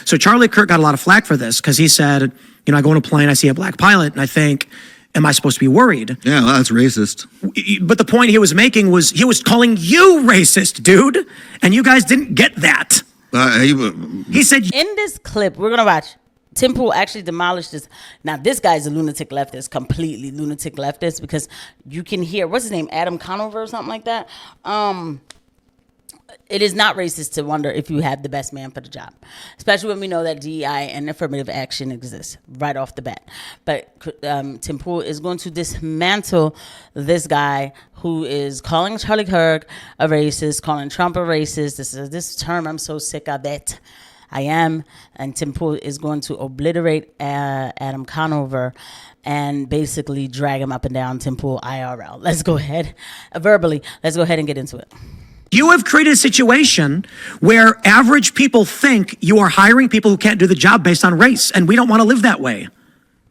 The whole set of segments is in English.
So Charlie Kirk got a lot of flack for this because he said, you know, I go on a plane, I see a black pilot, and I think, am I supposed to be worried? Yeah, well, that's racist. But the point he was making was he was calling you racist, dude. And you guys didn't get that. He said... In this clip, we're going to watch, Tim Pool actually demolished this. Now, this guy's a lunatic leftist, completely lunatic leftist, because you can hear, what's his name, Adam Conover or something like that? It is not racist to wonder if you have the best man for the job, especially when we know that DEI and affirmative action exists right off the bat. But Tim Pool is going to dismantle this guy who is calling Charlie Kirk a racist, calling Trump a racist. This term, I'm so sick of it. I am. And Tim Pool is going to obliterate Adam Conover and basically drag him up and down Tim Pool IRL. Let's go ahead, verbally, let's go ahead and get into it. You have created a situation where average people think you are hiring people who can't do the job based on race, and we don't want to live that way.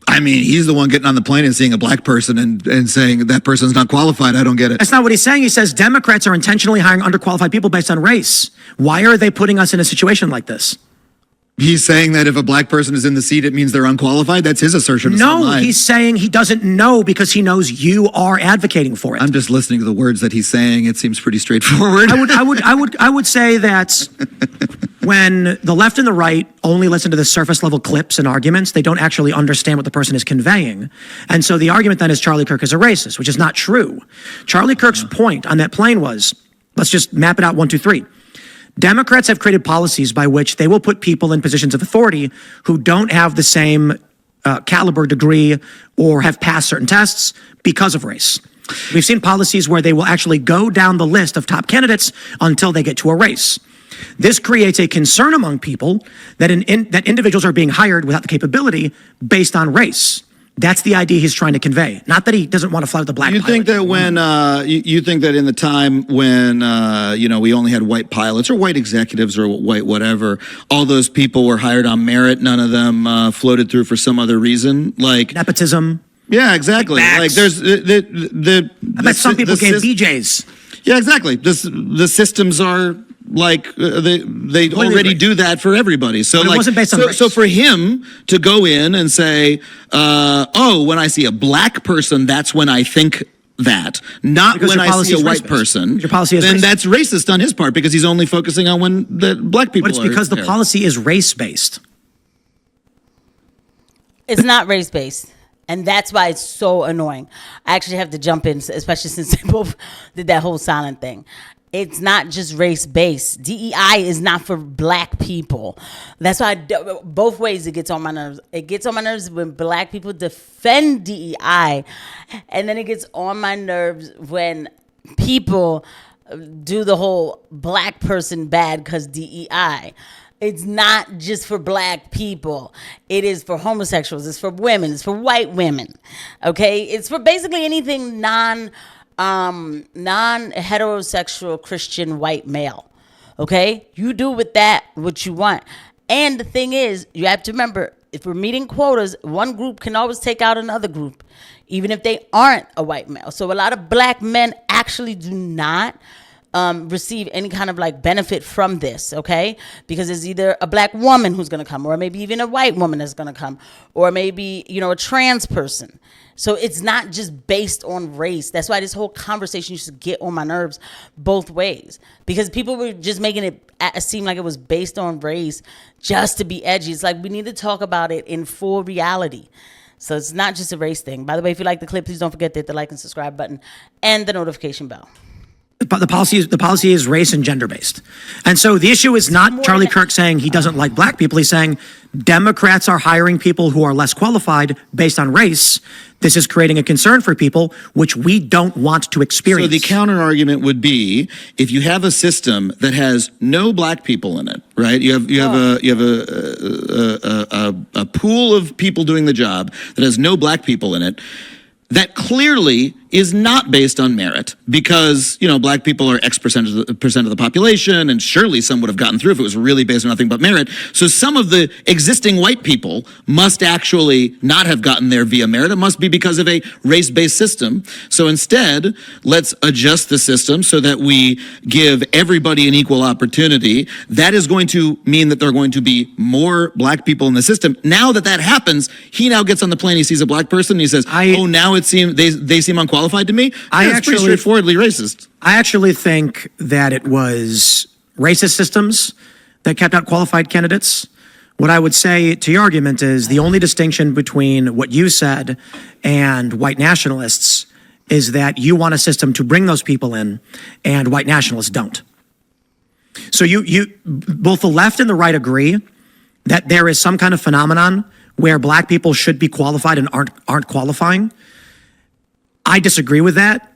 I mean, he's the one getting on the plane and seeing a black person and saying that person's not qualified. I don't get it. That's not what he's saying. He says Democrats are intentionally hiring underqualified people based on race. Why are they putting us in a situation like this? He's saying that if a black person is in the seat, it means they're unqualified. That's his assertion. No, he's saying he doesn't know because he knows you are advocating for it. I'm just listening to the words that he's saying. It seems pretty straightforward. I would say that when the left and the right only listen to the surface level clips and arguments, they don't actually understand what the person is conveying. And so the argument then is Charlie Kirk is a racist, which is not true. Charlie Kirk's point on that plane was, let's just map it out 1, 2, 3. Democrats have created policies by which they will put people in positions of authority who don't have the same caliber degree or have passed certain tests because of race. We've seen policies where they will actually go down the list of top candidates until they get to a race. This creates a concern among people that that individuals are being hired without the capability based on race. That's the idea he's trying to convey. Not that he doesn't want to fly with the black pilot. You think that when you think that in the time when you know, we only had white pilots or white executives or white whatever, all those people were hired on merit. None of them floated through for some other reason, like nepotism. Yeah, exactly. Like there's I bet some people gave BJs. Yeah, exactly. The systems are like they already do that for everybody. So but it like wasn't based on race. So for him to go in and say, oh, when I see a black person, that's when I think that, not because when I see a white person, your policy is then racist. That's racist on his part because he's only focusing on when the black people But it's because the policy is race-based. It's not race-based. And that's why it's so annoying. I actually have to jump in, especially since they both did that whole silent thing. It's not just race-based. DEI is not for black people. That's why both ways it gets on my nerves. It gets on my nerves when black people defend DEI, and then it gets on my nerves when people do the whole black person bad because DEI. It's not just for black people. It is for homosexuals. It's for women. It's for white women. Okay? It's for basically anything non-heterosexual Christian white male. Okay? You do with that what you want. And the thing is, you have to remember, if we're meeting quotas, one group can always take out another group, even if they aren't a white male. So a lot of black men actually do not receive any kind of like benefit from this, okay? Because it's either a black woman who's gonna come, or maybe even a white woman that's gonna come, or maybe, you know, a trans person. So it's not just based on race. That's why this whole conversation used to get on my nerves both ways, because people were just making it seem like it was based on race just to be edgy. It's like we need to talk about it in full reality. So it's not just a race thing. By the way, if you like the clip, please don't forget to hit the like and subscribe button and the notification bell. The policy is race and gender based. And so the issue is not Charlie Kirk saying he doesn't like black people. He's saying Democrats are hiring people who are less qualified based on race. This is creating a concern for people, which we don't want to experience. So the counter argument would be, if you have a system that has no black people in it, right? You have a pool of people doing the job that has no black people in it. That clearly is not based on merit because, you know, black people are X percent of the population, and surely some would have gotten through if it was really based on nothing but merit. So some of the existing white people must actually not have gotten there via merit. It must be because of a race-based system. So instead, let's adjust the system so that we give everybody an equal opportunity. That is going to mean that there are going to be more black people in the system. Now that that happens, he now gets on the plane, he sees a black person, and he says, oh, now it seems they seem unqualified to me. It's pretty straightforwardly racist. I actually think that it was racist systems that kept out qualified candidates. What I would say to your argument is the only distinction between what you said and white nationalists is that you want a system to bring those people in, and white nationalists don't. So you both the left and the right agree that there is some kind of phenomenon where black people should be qualified and aren't qualifying. I disagree with that.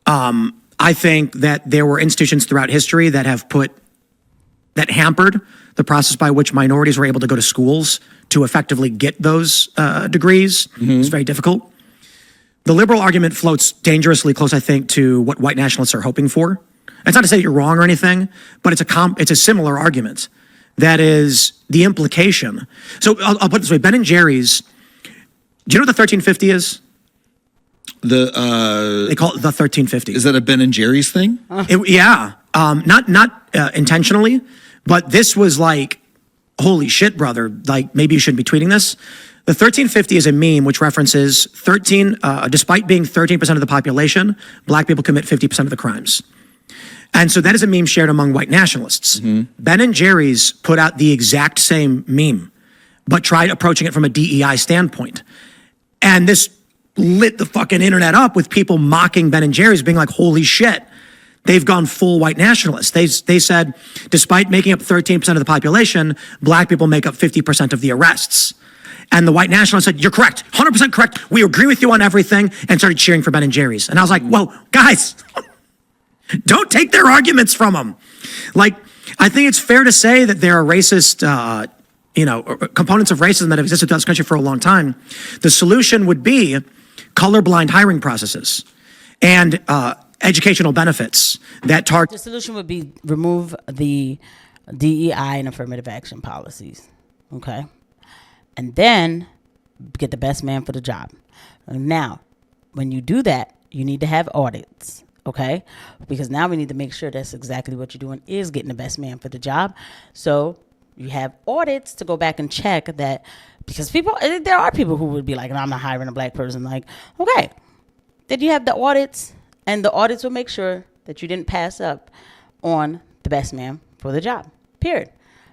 I think that there were institutions throughout history that hampered the process by which minorities were able to go to schools to effectively get those degrees. It's very difficult. The liberal argument floats dangerously close, I think, to what white nationalists are hoping for. It's not to say you're wrong or anything, but it's a similar argument. That is the implication. So I'll put it this way: Ben and Jerry's. Do you know what the 1350 is? They call it the 1350. Is that a Ben and Jerry's thing? Yeah, not intentionally, but this was like, holy shit, brother! Like maybe you shouldn't be tweeting this. The 1350 is a meme which references despite being 13% of the population, black people commit 50% of the crimes. And so that is a meme shared among white nationalists. Ben and Jerry's put out the exact same meme, but tried approaching it from a DEI standpoint. And this lit the fucking internet up with people mocking Ben and Jerry's, being like, holy shit, they've gone full white nationalists. They said, despite making up 13% of the population, black people make up 50% of the arrests. And the white nationalists said, you're correct, 100% correct. We agree with you on everything, and started cheering for Ben and Jerry's. And I was like, whoa, guys, don't take their arguments from them. Like, I think it's fair to say that there are racist, components of racism that have existed throughout this country for a long time. The solution would be colorblind hiring processes and educational benefits that target. The solution would be remove the DEI and affirmative action policies, okay? And then get the best man for the job. Now, when you do that, you need to have audits. Okay, because now we need to make sure that's exactly what you're doing is getting the best man for the job. So you have audits to go back and check that, because there are people who would be like, no, I'm not hiring a black person. Like, okay, then you have the audits, and the audits will make sure that you didn't pass up on the best man for the job. Period.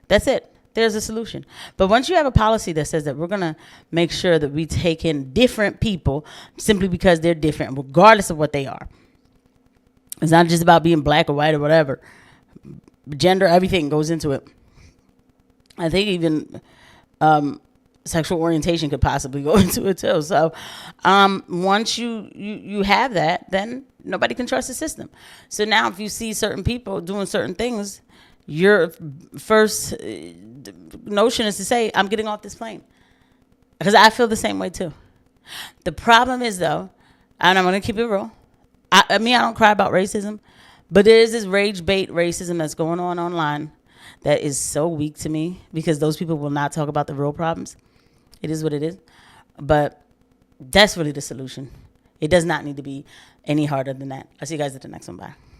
That's it. There's a solution. But once you have a policy that says that we're going to make sure that we take in different people simply because they're different, regardless of what they are. It's not just about being black or white or whatever. Gender, everything goes into it. I think even sexual orientation could possibly go into it too. So once you have that, then nobody can trust the system. So now if you see certain people doing certain things, your first notion is to say, I'm getting off this plane. Because I feel the same way too. The problem is though, and I'm going to keep it real, I don't cry about racism, but there is this rage bait racism that's going on online that is so weak to me, because those people will not talk about the real problems. It is what it is. But that's really the solution. It does not need to be any harder than that. I'll see you guys at the next one. Bye.